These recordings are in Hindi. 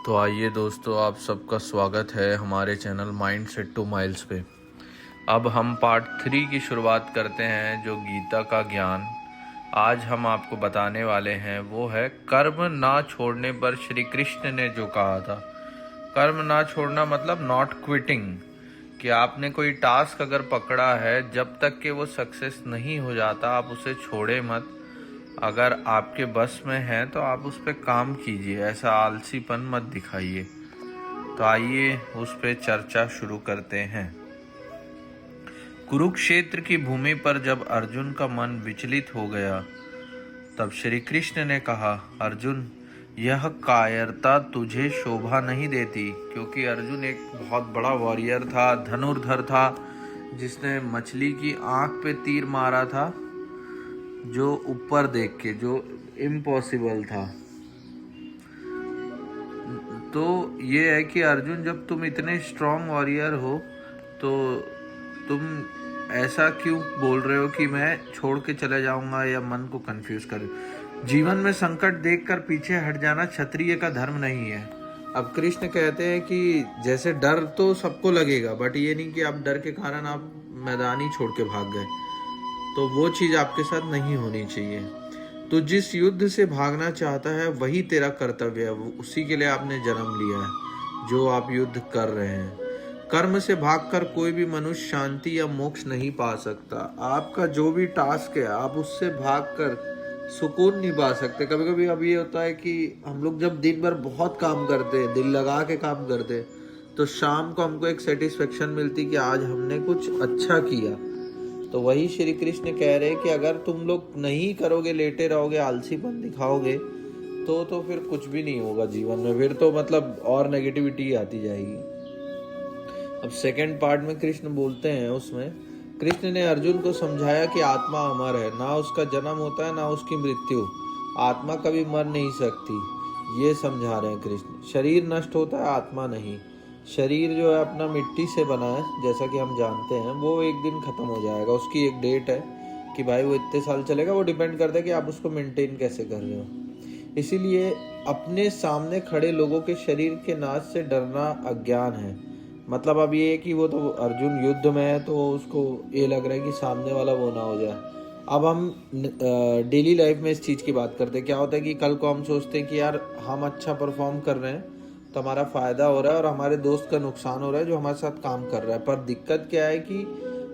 तो आइए दोस्तों, आप सबका स्वागत है हमारे channel mind set two miles पे। अब हम पार्ट 3 की शुरुआत करते हैं, जो गीता का ज्ञान आज हम आपको बताने वाले हैं वो है कर्म ना छोड़ने पर। श्री कृष्ण ने जो कहा था, कर्म ना छोड़ना मतलब नॉट क्विटिंग, कि आपने कोई टास्क अगर पकड़ा है, जब तक कि वो सक्सेस नहीं हो जाता आप उसे छोड़े मत। अगर आपके बस में है तो आप उस पर काम कीजिए, ऐसा आलसीपन मत दिखाइए। तो आइए उस पर चर्चा शुरू करते हैं। कुरुक्षेत्र की भूमि पर जब अर्जुन का मन विचलित हो गया, तब श्री कृष्ण ने कहा, अर्जुन, यह कायरता तुझे शोभा नहीं देती। क्योंकि अर्जुन एक बहुत बड़ा वॉरियर था, धनुर्धर था, जिसने मछली की आंख पे तीर मारा था, जो ऊपर देख के, जो इम्पॉसिबल था। तो ये है कि अर्जुन, जब तुम इतने स्ट्रॉन्ग वॉरियर हो तो तुम ऐसा क्यों बोल रहे हो कि मैं छोड़ के चले जाऊंगा या मन को कंफ्यूज कर। जीवन में संकट देखकर पीछे हट जाना क्षत्रिय का धर्म नहीं है। अब कृष्ण कहते हैं कि जैसे डर तो सबको लगेगा, बट ये नहीं कि आप डर के कारण आप मैदान ही छोड़ के भाग गए, तो वो चीज आपके साथ नहीं होनी चाहिए। तो जिस युद्ध से भागना चाहता है वही तेरा कर्तव्य है, उसी के लिए आपने जन्म लिया है जो आप युद्ध कर रहे हैं। कर्म से भागकर कोई भी मनुष्य शांति या मोक्ष नहीं पा सकता। आपका जो भी टास्क है आप उससे भागकर सुकून नहीं पा सकते। कभी कभी अब ये होता है कि हम लोग जब दिन भर बहुत काम करते हैं, दिल लगा के काम करते हैं, तो शाम को हमको एक सेटिस्फेक्शन मिलती कि आज हमने कुछ अच्छा किया। तो वही श्री कृष्ण कह रहे हैं कि अगर तुम लोग नहीं करोगे, लेटे रहोगे, आलसीपन दिखाओगे, तो फिर कुछ भी नहीं होगा जीवन में। फिर तो मतलब और नेगेटिविटी आती जाएगी। अब सेकंड पार्ट में कृष्ण बोलते हैं, उसमें कृष्ण ने अर्जुन को समझाया कि आत्मा अमर है, ना उसका जन्म होता है ना उसकी मृत्यु। आत्मा कभी मर नहीं सकती, ये समझा रहे हैं कृष्ण। शरीर नष्ट होता है, आत्मा नहीं। शरीर जो है अपना मिट्टी से बना है, जैसा कि हम जानते हैं, वो एक दिन खत्म हो जाएगा। उसकी एक डेट है कि भाई वो इतने साल चलेगा। वो डिपेंड करता है कि आप उसको मेंटेन कैसे कर रहे हो। इसीलिए अपने सामने खड़े लोगों के शरीर के नाश से डरना अज्ञान है। मतलब अब ये है कि वो तो अर्जुन युद्ध में है, तो उसको ये लग रहा है कि सामने वाला वो ना हो जाए। अब हम डेली लाइफ में इस चीज़ की बात करते हैं। क्या होता है कि कल को हम सोचते हैं कि यार हम अच्छा परफॉर्म कर रहे हैं तो हमारा फ़ायदा हो रहा है और हमारे दोस्त का नुकसान हो रहा है जो हमारे साथ काम कर रहा है। पर दिक्कत क्या है कि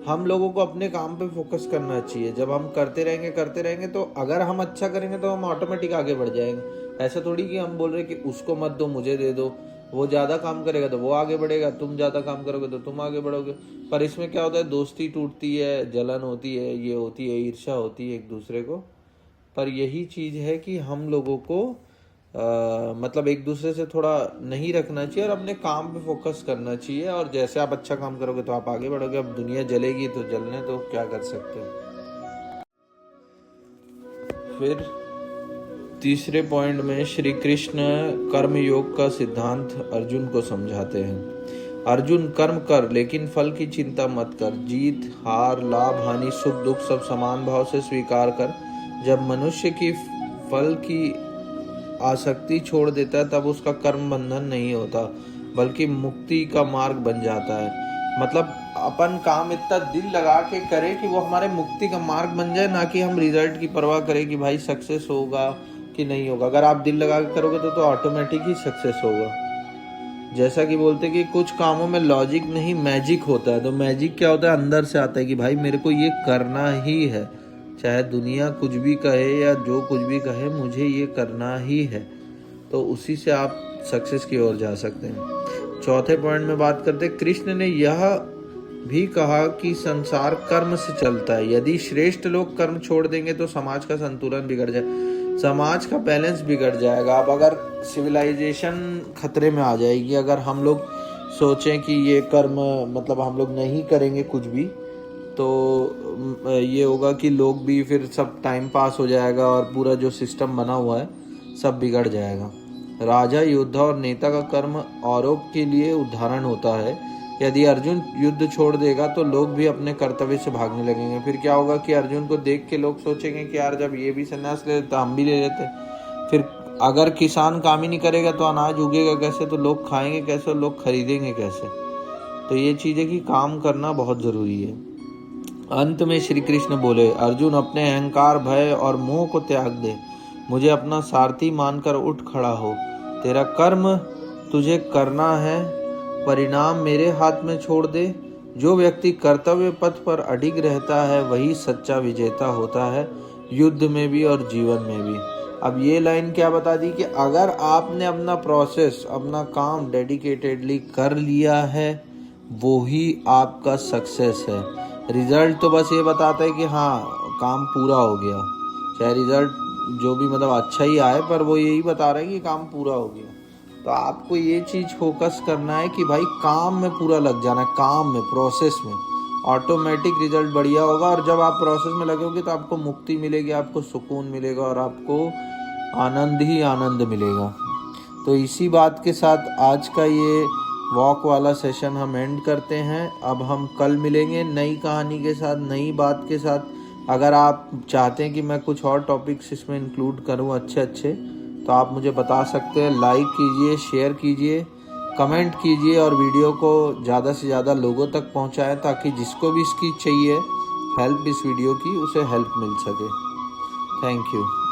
हम लोगों को अपने काम पे फोकस करना चाहिए। जब हम करते रहेंगे तो अगर हम अच्छा करेंगे तो हम ऑटोमेटिक आगे बढ़ जाएंगे। ऐसा थोड़ी कि हम बोल रहे कि उसको मत दो, मुझे दे दो। वो ज़्यादा काम करेगा तो वो आगे बढ़ेगा, तुम ज़्यादा काम करोगे तो तुम आगे बढ़ोगे। पर इसमें क्या होता है, दोस्ती टूटती है, जलन होती है, ये होती है, ईर्ष्या होती है एक दूसरे को। पर यही चीज़ है कि हम लोगों को मतलब एक दूसरे से थोड़ा नहीं रखना चाहिए और अपने काम पे फोकस करना चाहिए। और जैसे आप अच्छा काम करोगे तो आप आगे बढ़ोगे। अब दुनिया जलेगी तो जलने, तो क्या कर सकते हैं। फिर तीसरे पॉइंट में श्री कृष्ण कर्म योग का सिद्धांत अर्जुन को समझाते हैं। अर्जुन, कर्म कर लेकिन फल की चिंता मत कर। जीत हार, लाभ हानि, सुख दुख सब समान भाव से स्वीकार कर। जब मनुष्य की फल की आसक्ति छोड़ देता है तब उसका कर्म बंधन नहीं होता, बल्कि मुक्ति का मार्ग बन जाता है। मतलब अपन काम इतना दिल लगा के करें कि वो हमारे मुक्ति का मार्ग बन जाए, ना कि हम रिजल्ट की परवाह करें कि भाई सक्सेस होगा कि नहीं होगा। अगर आप दिल लगा के करोगे तो ऑटोमेटिक ही सक्सेस होगा। जैसा कि बोलते कि कुछ कामों में लॉजिक नहीं मैजिक होता है। तो मैजिक क्या होता है, अंदर से आता है कि भाई मेरे को ये करना ही है, चाहे दुनिया कुछ भी कहे या जो कुछ भी कहे, मुझे ये करना ही है। तो उसी से आप सक्सेस की ओर जा सकते हैं। चौथे पॉइंट में बात करते हैं, कृष्ण ने यह भी कहा कि संसार कर्म से चलता है। यदि श्रेष्ठ लोग कर्म छोड़ देंगे तो समाज का संतुलन बिगड़ जाए, समाज का बैलेंस बिगड़ जाएगा। अब अगर सिविलाइजेशन खतरे में आ जाएगी, अगर हम लोग सोचें कि ये कर्म मतलब हम लोग नहीं करेंगे कुछ भी, तो ये होगा कि लोग भी फिर सब टाइम पास हो जाएगा और पूरा जो सिस्टम बना हुआ है सब बिगड़ जाएगा। राजा, योद्धा और नेता का कर्म औरों के लिए उदाहरण होता है। यदि अर्जुन युद्ध छोड़ देगा तो लोग भी अपने कर्तव्य से भागने लगेंगे। फिर क्या होगा कि अर्जुन को देख के लोग सोचेंगे कि यार जब ये भी संन्यास ले तो हम भी ले लेते। फिर अगर किसान काम ही नहीं करेगा तो अनाज उगेगा कैसे, तो लोग खाएंगे कैसे और लोग खरीदेंगे कैसे। तो ये चीज़ है कि काम करना बहुत ज़रूरी है। अंत में श्री कृष्ण बोले, अर्जुन अपने अहंकार, भय और मोह को त्याग दे, मुझे अपना सारथी मानकर उठ खड़ा हो। तेरा कर्म तुझे करना है, परिणाम मेरे हाथ में छोड़ दे। जो व्यक्ति कर्तव्य पथ पर अडिग रहता है वही सच्चा विजेता होता है, युद्ध में भी और जीवन में भी। अब ये लाइन क्या बता दी कि अगर आपने अपना प्रोसेस, अपना काम डेडिकेटेडली कर लिया है, वो ही आपका सक्सेस है। रिजल्ट तो बस ये बताता है कि हाँ काम पूरा हो गया, चाहे रिजल्ट जो भी मतलब अच्छा ही आए, पर वो यही बता रहा है कि काम पूरा हो गया। तो आपको ये चीज़ फोकस करना है कि भाई काम में पूरा लग जाना है, काम में, प्रोसेस में, ऑटोमेटिक रिजल्ट बढ़िया होगा। और जब आप प्रोसेस में लगोगे तो आपको मुक्ति मिलेगी, आपको सुकून मिलेगा और आपको आनंद ही आनंद मिलेगा। तो इसी बात के साथ आज का ये वॉक वाला सेशन हम एंड करते हैं। अब हम कल मिलेंगे नई कहानी के साथ, नई बात के साथ। अगर आप चाहते हैं कि मैं कुछ और टॉपिक्स इसमें इंक्लूड करूं अच्छे, तो आप मुझे बता सकते हैं। लाइक कीजिए, शेयर कीजिए, कमेंट कीजिए और वीडियो को ज़्यादा से ज़्यादा लोगों तक पहुंचाएं, ताकि जिसको भी इसकी चाहिए हेल्प, इस वीडियो की, उसे हेल्प मिल सके। Thank you.